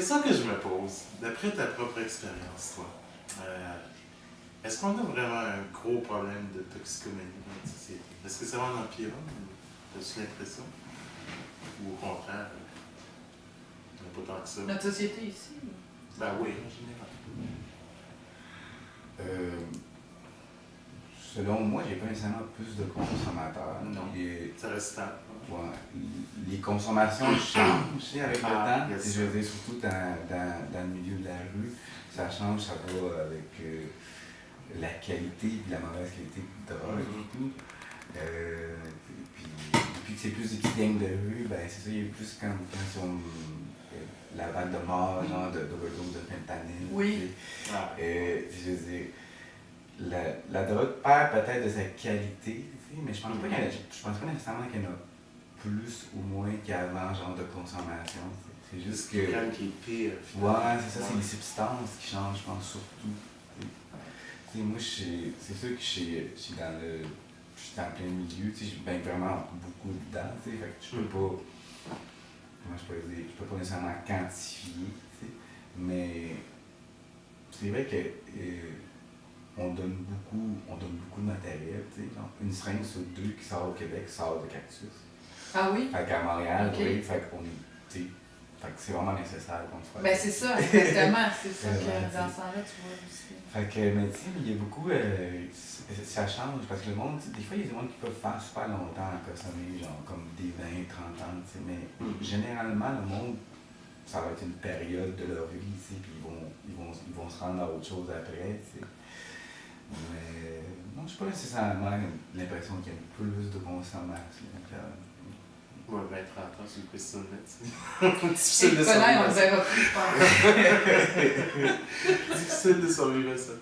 question que je me pose, d'après ta propre expérience, toi, est-ce qu'on a vraiment un gros problème de toxicomanie dans notre société? Est-ce que ça va en empirant? As-tu l'impression? Ou au contraire, il n'y a pas tant que ça? Notre société ici? Ben oui, en général. Selon moi, j'ai pas nécessairement plus de consommateurs. Non. Ça reste stable. Ouais, les consommations changent avec le temps. Yes, je veux dire, surtout dans le milieu de la rue, ça change, ça va avec la qualité et la mauvaise qualité de drogue et tout. Puis que c'est plus des petites gangs de rue, ben c'est ça, il y a plus quand ils ont la vague de mort, genre d'overdose de fentanyl. Oui. Je veux dire, la drogue perd peut-être de sa qualité, mais je pense pas nécessairement qu'il y en a plus ou moins qu'avant, genre de consommation. C'est juste que. Quand qui est pire. Ouais, c'est ça, c'est les substances qui changent, je pense, surtout. T'sais, moi, c'est sûr que je suis dans le. Je suis en plein milieu, je suis vraiment beaucoup dedans, fait que je peux pas. Comment je peux dire? Je peux pas nécessairement quantifier, mais c'est vrai que. On donne beaucoup de matériel, genre une seringue sur 2 qui sort au Québec sort de Cactus. Ah oui? Fait qu'à Montréal, Okay. oui, fait qu'on est, fait que c'est vraiment nécessaire qu'on se fasse. Ben c'est ça, exactement, c'est ça que dans ce temps-là, tu vois aussi. Fait que, mais tu sais, il y a beaucoup, ça change, parce que le monde, des fois, il y a des gens qui peuvent faire super longtemps à consommer, genre comme des 20, 30 ans, mais généralement, le monde, ça va être une période de leur vie, puis ils vont se rendre à autre chose après, t'sais. Mais non, je n'ai pas nécessairement l'impression qu'il y a plus de consommation. Ouais, 20-30 ans, c'est une question de difficile de on survivre. le verra plus, je pense. Difficile de survivre à ça.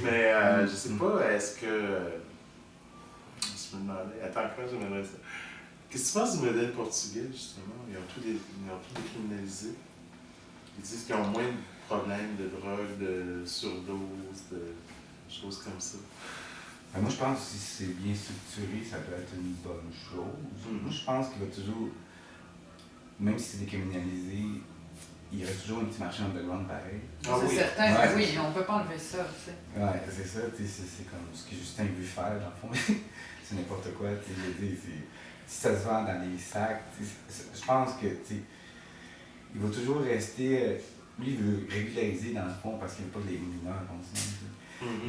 Mais je sais pas, est-ce que. Je me demandais. Attends, quoi, j'aimerais ça. Qu'est-ce que tu penses du modèle portugais, justement? Ils ont tout décriminalisé. Ils disent qu'ils ont moins de problèmes de drogue, de surdose, de choses comme ça. Ben moi, je pense que si c'est bien structuré, ça peut être une bonne chose. Moi, je pense qu'il va toujours, même si c'est décriminalisé, il y aura toujours un petit marché underground pareil. Ah, c'est certain, ouais, oui, on ne peut pas enlever ça. T'sais. Ouais, c'est ça, c'est comme ce que Justin veut faire, dans le fond. C'est n'importe quoi. Si ça se vend dans les sacs, je pense que il va toujours rester. Lui, il veut régulariser dans le fond parce qu'il ne veut pas que les mineurs consomment.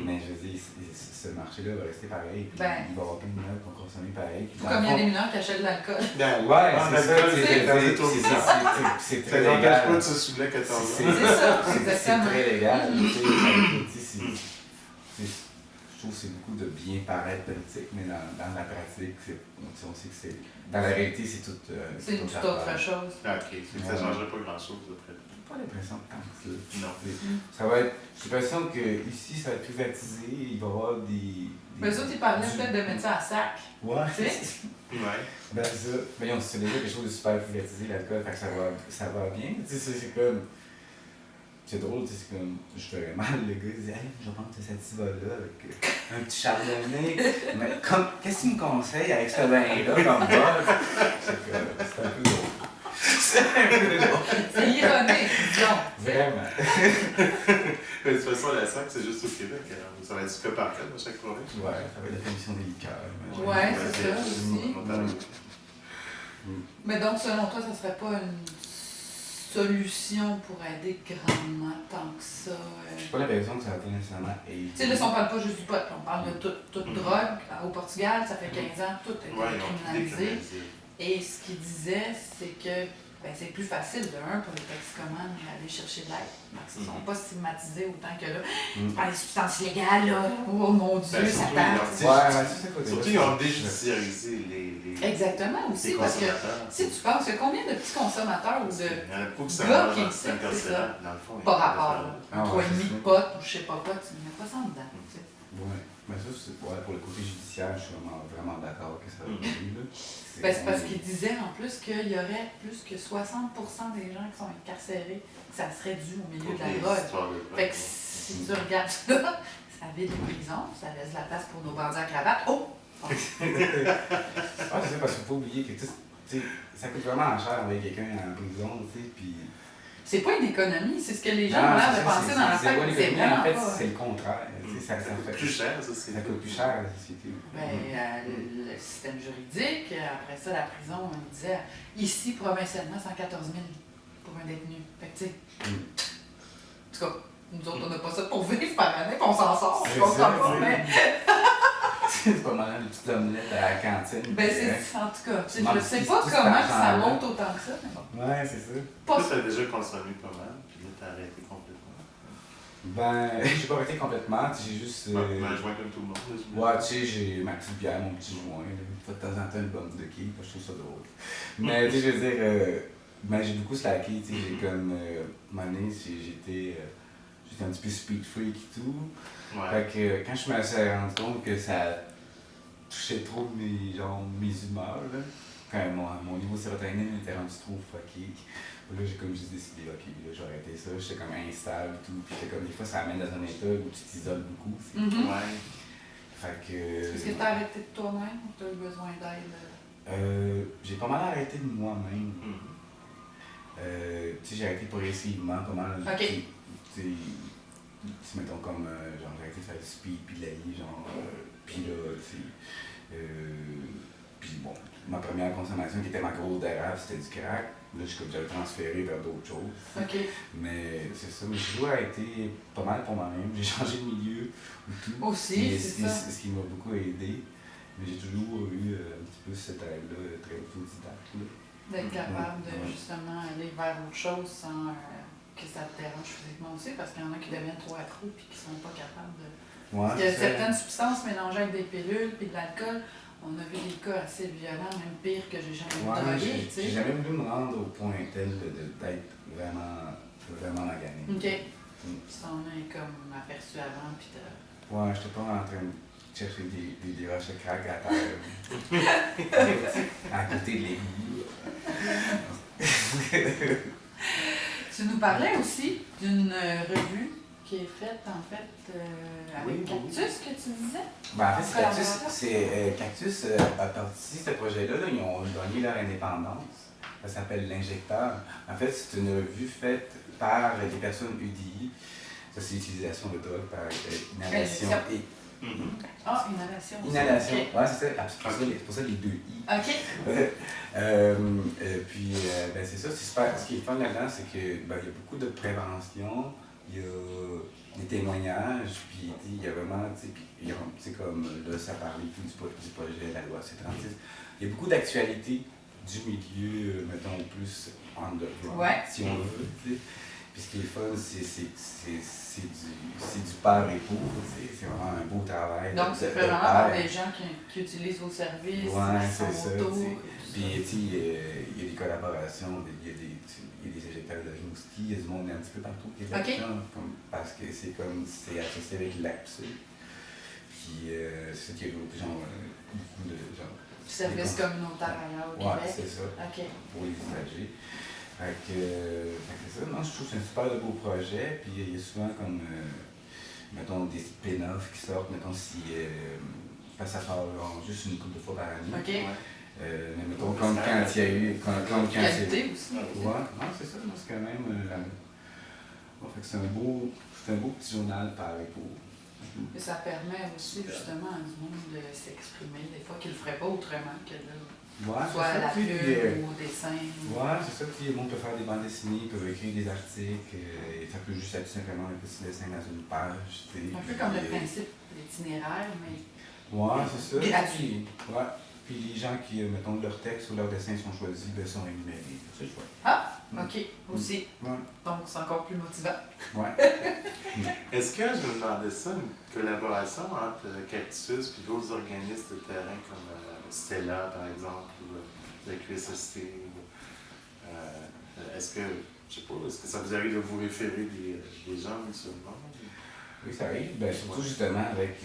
Mais je veux dire, ce marché-là va rester pareil. Puis il va y avoir plein de mineurs qui vont consommer pareil. Tout comme il y a des mineurs qui achètent de l'alcool. Ouais, c'est très légal. Ça n'empêche pas de se soulever que t'en C'est ça, exactement. C'est très légal. Je trouve que c'est beaucoup de bien paraître politique, mais dans la pratique, on sait que c'est. Dans la réalité, c'est tout. C'est une toute autre chose. Ah, ok, ça ne changerait pas grand-chose après. J'ai pas l'impression que tant que ça. Non. Ça va être. J'ai l'impression qu'ici, ça va être privatisé, il va y avoir des. Mais eux autres, ils parlaient peut-être de mettre ça à sac. Ouais. Tu sais? Ouais. Ben, c'est ça. Mais c'est déjà quelque chose de super privatisé, l'alcool, fait que ça va bien. Tu sais, c'est comme. C'est drôle, c'est comme. Je ferais mal, le gars, il dit, hey, je vais prendre cette sativa-là avec un petit chardonnay. Mais qu'est-ce qu'il me conseille avec ce vin-là comme bol? C'est un peu drôle. C'est ironique, disons. Vraiment. Mais de toute façon, la SAC, c'est juste au Québec. Alors, ça va être du cas par cas dans chaque province. Ouais, ça va être la commission des liqueurs. Ouais, c'est ça aussi. Mm. Mais donc, selon toi, ça serait pas une solution pour aider grandement tant que ça? J'ai pas l'impression que ça va pas nécessairement aider. Tu sais, là, si on parle pas juste du pot, on parle de toute drogue. Au Portugal, ça fait 15 ans, tout est criminalisé. Et ce qu'il disait, c'est que c'est plus facile pour les toxicomanes d'aller chercher de l'aide. Parce qu'ils ne sont pas stigmatisés autant que là. Les substances illégales, là. Oh mon Dieu, ça part. Surtout, ils ont déjudiciarisé les. Exactement aussi, parce que si tu penses, il y a combien de petits consommateurs ou de gars qui c'est ça, par rapport à 3,5 de potes ou je sais pas quoi, tu ne mets pas ça dedans. Oui, mais ça, c'est pour le côté judiciaire, je suis vraiment d'accord que ça va venir. C'est parce qu'il disait en plus qu'il y aurait plus que 60% des gens qui sont incarcérés, que ça serait dû au milieu de la drogue. Fait que si tu regardes ça, ça vide les prisons, ça laisse la place pour nos bandits à cravate. Oh! C'est ça, parce qu'il faut pas oublier que ça coûte vraiment cher avec quelqu'un en prison, puis c'est pas une économie, c'est ce que les gens Non, ont l'air c'est de ça, penser dans la c'est tête. pas C'est l'économie, vraiment en fait, pas. c'est le contraire. Ça fait plus cher, ça, c'est. Ça coûte plus cher à la société. Le système juridique, après ça, la prison, on disait ici, provincialement, 114 000 pour un détenu. Fait que, tu sais, en tout cas, nous autres, on n'a pas ça pour vivre par année, puis on s'en sort. Je comprends pas, mais. C'est pas mal, les petites omelettes à la cantine. Ben, c'est en tout cas, je sais pas comment ça monte autant que ça, mais bon. Ouais, c'est ça. Toi, t'as déjà consommé pas mal, puis là, t'as arrêté complètement. Ben, j'ai pas arrêté complètement, j'ai juste. Ben, je vois comme tout le monde. Ouais, tu sais, j'ai ma petite bière, mon petit joint, de temps en temps une bombe de quille, parce que je trouve ça drôle. Mais, tu sais, je veux dire, ben, j'ai beaucoup slacké, tu sais, j'ai comme. À un moment donné, j'étais un petit peu speed freak et tout. Ouais. Fait que quand je me suis rendu compte que ça touchait trop mes humeurs, là, quand mon niveau de sérotonine était rendu trop fucké, là j'ai comme juste décidé, ok, là j'ai arrêté ça, j'étais comme instable et tout, puis j'étais comme des fois ça amène dans un état où tu t'isoles beaucoup. Ouais. Fait que. Est-ce que t'as arrêté de toi-même ou t'as eu besoin d'aide? J'ai pas mal arrêté de moi-même. Tu sais, j'ai arrêté progressivement, pas mal. Ok. Tu sais, mettons comme, genre, j'ai arrêté de faire du speed, puis de la lit, genre, puis là, tu sais, puis bon, ma première consommation qui était ma grosse d'érable, c'était du crack. Là, j'avais transféré vers d'autres choses. Ok. Mais c'est ça, mais j'ai toujours été pas mal pour moi-même. J'ai changé de milieu ou tout. Aussi, c'est ça. Ce qui m'a beaucoup aidé. Mais j'ai toujours eu un petit peu cette aide-là, très autodidacte. D'être capable de justement aller vers autre chose sans que ça te dérange physiquement aussi, parce qu'il y en a qui deviennent trop accros et qui ne sont pas capables de. Ouais, Parce qu'il y a certaines substances mélangées avec des pilules puis de l'alcool. On a vu des cas assez violents, même pire que j'ai jamais drogué, tu sais. J'ai jamais voulu me rendre au point tel d'être vraiment magané. OK. Ça en est comme aperçu avant, puis t'as. Ouais, j'étais pas en train de chercher des roches de crack à terre. À côté de l'égout. Tu nous parlais aussi d'une revue qui est faite, en fait, avec Cactus, que tu disais? Ben, en fait, Cactus a parti de ce projet-là, là, ils ont gagné leur indépendance. Ça s'appelle L'Injecteur. En fait, c'est une revue faite par des personnes UDI. Ça, c'est l'utilisation de drogue par inhalation et. Ah, inhalation. Inhalation, Okay. ouais, c'est ça. C'est pour ça les deux I. OK. Puis, ben, c'est ça. Super. Ce qui est fun là-dedans, c'est qu'il y a beaucoup de prévention, il y a des témoignages, puis il y a vraiment, c'est comme là, ça parlait tout du projet, la loi C36. Il y a beaucoup d'actualités du milieu, mettons, plus underground, si on veut. T'sais. Puis ce qui est fun, c'est du par et pour, c'est vraiment un beau travail. Donc, c'est vraiment par des gens qui utilisent vos services, ouais, c'est ça. Puis, il y a des collaborations, il y a des éjecteurs de Rimouski, il y a du monde un petit peu partout qui est là-dedans, parce que c'est associé avec l'APSE. Puis, c'est ça qui est genre, beaucoup de genre. Services communautaires ailleurs au Québec. Ouais, c'est ça. Okay. Pour les usagers. Fait que c'est ça. Non, je trouve que c'est un super de beau projet. Puis il y a souvent comme, mettons, des spin-offs qui sortent, mettons, si. Parce que ça sort juste une couple de fois par année. OK. Mais mettons, comme quand il y a eu. Qualité aussi. Ouais, non, c'est ça. C'est quand même. Fait que c'est un beau petit journal pareil pour. Et ça permet aussi justement à du monde de s'exprimer, des fois qu'ils ne le feraient pas autrement que là. Soit à la pub ou au dessin. Ouais, c'est ça. Puis le monde peut faire des bandes dessinées, ils peuvent écrire des articles, et ça peut juste être tout simplement un petit dessin dans une page. Un peu comme le principe d'itinéraire, mais. Ouais, c'est ça. Gratuit. Ouais. Puis les gens qui, mettons, leurs textes ou leurs dessins sont choisis, ben, sont énumérés. C'est chouette. Ah, OK, aussi. Ouais. Donc, c'est encore plus motivant. Ouais. Est-ce que je me demandais ça, une collaboration entre Cactus et d'autres organismes de terrain comme Stella, par exemple, ou la QSST? Est-ce que, je sais pas, est-ce que ça vous arrive de vous référer des gens mutuellement? Oui, ça arrive. Ben, surtout justement avec.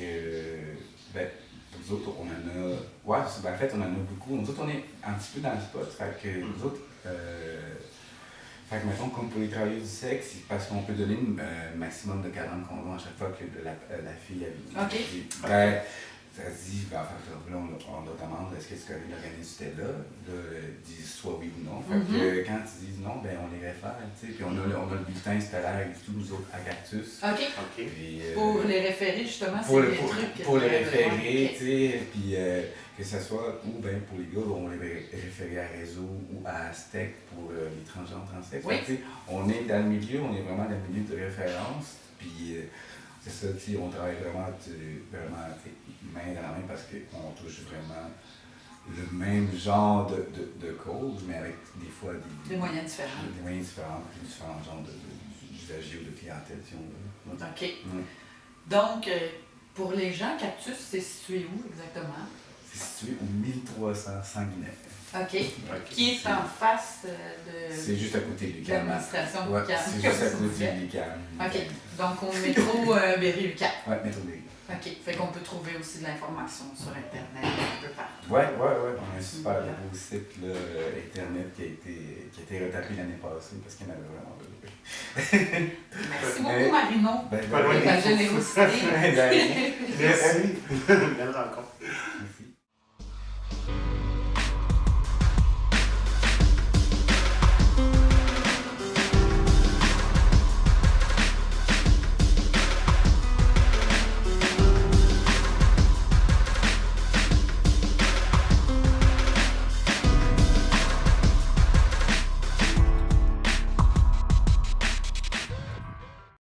Nous autres, on en a. Ouais, ben, en fait, on en a beaucoup. Nous autres, on est un petit peu dans le spot. Fait que nous autres. Fait que, mettons, comme pour les travailleurs du sexe, c'est parce qu'on peut donner un maximum de 40 condoms à chaque fois que la fille a vu. OK. Ben, ça se dit, ben, enfin, là, on leur demande est-ce que tu connais l'organisme Stella? Là, ils disent soit oui ou non. Fait que quand ils disent non, ben on les réfère, tu sais. Puis on a le bulletin stellaire et tout, nous autres, à Cactus. OK. Puis, pour les référer, justement, pour c'est les trucs. pour les référer, okay. tu sais. Puis que ce soit, ou ben pour les gars, on les référer à Réseau ou à Aztec pour les transgenres, transsexes. Oui. Fait que, on est dans le milieu, on est vraiment dans le milieu de référence. Puis c'est ça, tu sais, on travaille vraiment main dans la main parce qu'on touche vraiment le même genre de cause, mais avec des fois des moyens différents. Des moyens différents, différents genres d'usagers ou de clientèle, si on veut. OK. Ouais. Donc, pour les gens, Cactus, c'est situé où exactement? C'est situé au 1300 Sanguinet. OK. Qui est en face de... C'est juste à côté de l'UQAM. L'administration ouais, UQAM. c'est juste à côté de l'UQAM. OK. Donc, au métro Berry-UQAM. Oui, métro Berry. OK. Fait qu'on peut trouver aussi de l'information sur Internet un peu partout. Oui. On a un super beau site là, Internet qui a été retapé l'année passée parce qu'il y en avait vraiment besoin. Merci beaucoup, Marino, Ben, pour ta générosité. Merci. Belle rencontre.